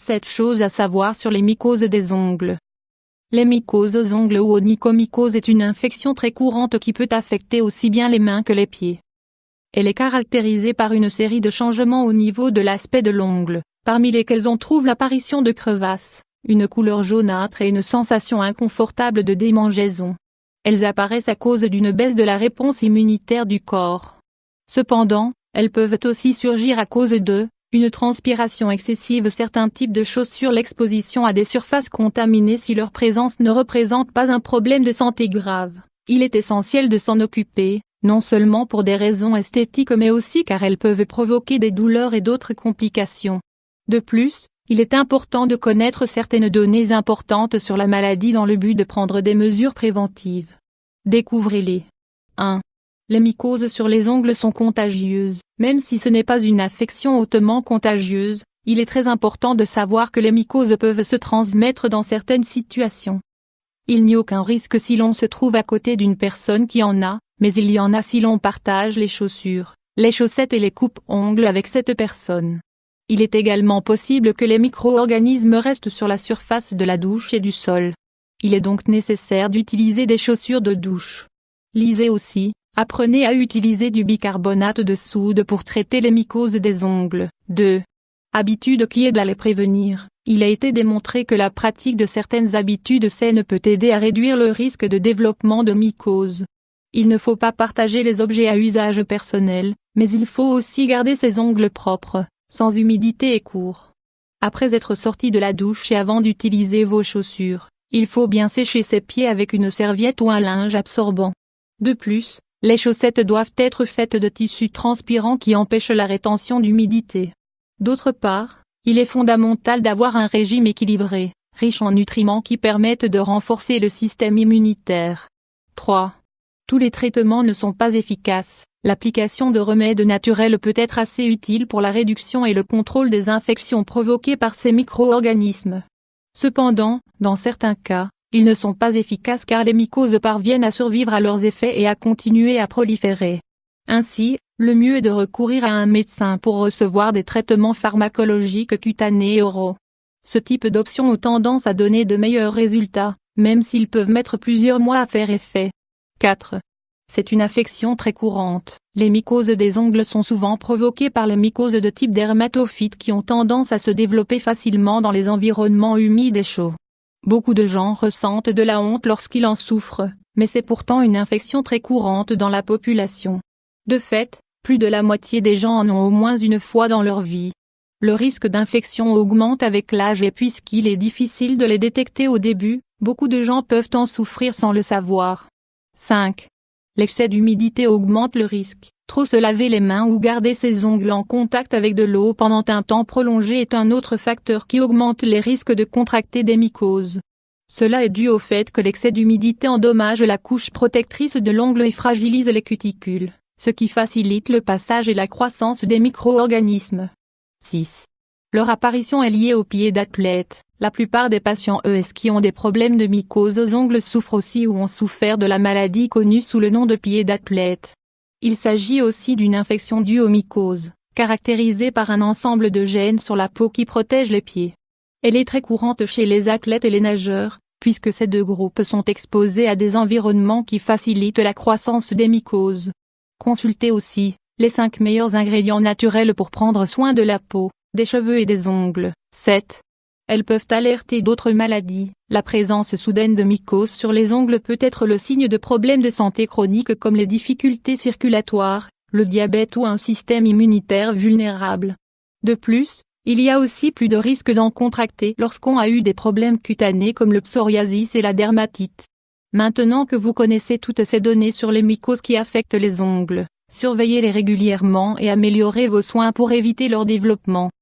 7 choses à savoir sur les mycoses des ongles. Les mycoses aux ongles ou onychomycose est une infection très courante qui peut affecter aussi bien les mains que les pieds. Elle est caractérisée par une série de changements au niveau de l'aspect de l'ongle, parmi lesquels on trouve l'apparition de crevasses, une couleur jaunâtre et une sensation inconfortable de démangeaison. Elles apparaissent à cause d'une baisse de la réponse immunitaire du corps. Cependant, elles peuvent aussi surgir à cause de une transpiration excessive. Certains types de chaussures, l'exposition à des surfaces contaminées si leur présence ne représente pas un problème de santé grave. Il est essentiel de s'en occuper, non seulement pour des raisons esthétiques mais aussi car elles peuvent provoquer des douleurs et d'autres complications. De plus, il est important de connaître certaines données importantes sur la maladie dans le but de prendre des mesures préventives. Découvrez-les. 1. Les mycoses sur les ongles sont contagieuses. Même si ce n'est pas une affection hautement contagieuse, il est très important de savoir que les mycoses peuvent se transmettre dans certaines situations. Il n'y a aucun risque si l'on se trouve à côté d'une personne qui en a, mais il y en a si l'on partage les chaussures, les chaussettes et les coupe-ongles avec cette personne. Il est également possible que les micro-organismes restent sur la surface de la douche et du sol. Il est donc nécessaire d'utiliser des chaussures de douche. Lisez aussi. Apprenez à utiliser du bicarbonate de soude pour traiter les mycoses des ongles. 2. Habitudes qui aident à les prévenir. Il a été démontré que la pratique de certaines habitudes saines peut aider à réduire le risque de développement de mycoses. Il ne faut pas partager les objets à usage personnel, mais il faut aussi garder ses ongles propres, sans humidité et courts. Après être sorti de la douche et avant d'utiliser vos chaussures, il faut bien sécher ses pieds avec une serviette ou un linge absorbant. De plus, les chaussettes doivent être faites de tissu transpirant qui empêche la rétention d'humidité. D'autre part, il est fondamental d'avoir un régime équilibré, riche en nutriments qui permettent de renforcer le système immunitaire. 3. Tous les traitements ne sont pas efficaces. L'application de remèdes naturels peut être assez utile pour la réduction et le contrôle des infections provoquées par ces micro-organismes. Cependant, dans certains cas, ils ne sont pas efficaces car les mycoses parviennent à survivre à leurs effets et à continuer à proliférer. Ainsi, le mieux est de recourir à un médecin pour recevoir des traitements pharmacologiques cutanés et oraux. Ce type d'options ont tendance à donner de meilleurs résultats, même s'ils peuvent mettre plusieurs mois à faire effet. 4. C'est une affection très courante. Les mycoses des ongles sont souvent provoquées par les mycoses de type dermatophyte qui ont tendance à se développer facilement dans les environnements humides et chauds. Beaucoup de gens ressentent de la honte lorsqu'ils en souffrent, mais c'est pourtant une infection très courante dans la population. De fait, plus de la moitié des gens en ont au moins une fois dans leur vie. Le risque d'infection augmente avec l'âge et puisqu'il est difficile de les détecter au début, beaucoup de gens peuvent en souffrir sans le savoir. 5. L'excès d'humidité augmente le risque. Trop se laver les mains ou garder ses ongles en contact avec de l'eau pendant un temps prolongé est un autre facteur qui augmente les risques de contracter des mycoses. Cela est dû au fait que l'excès d'humidité endommage la couche protectrice de l'ongle et fragilise les cuticules, ce qui facilite le passage et la croissance des micro-organismes. 6. Leur apparition est liée aux pieds d'athlètes. La plupart des patients qui ont des problèmes de mycose aux ongles souffrent aussi ou ont souffert de la maladie connue sous le nom de pieds d'athlète. Il s'agit aussi d'une infection due aux mycoses, caractérisée par un ensemble de gènes sur la peau qui protègent les pieds. Elle est très courante chez les athlètes et les nageurs, puisque ces deux groupes sont exposés à des environnements qui facilitent la croissance des mycoses. Consultez aussi les 5 meilleurs ingrédients naturels pour prendre soin de la peau, des cheveux et des ongles. 7. Elles peuvent alerter d'autres maladies. La présence soudaine de mycoses sur les ongles peut être le signe de problèmes de santé chroniques comme les difficultés circulatoires, le diabète ou un système immunitaire vulnérable. De plus, il y a aussi plus de risques d'en contracter lorsqu'on a eu des problèmes cutanés comme le psoriasis et la dermatite. Maintenant que vous connaissez toutes ces données sur les mycoses qui affectent les ongles, surveillez-les régulièrement et améliorez vos soins pour éviter leur développement.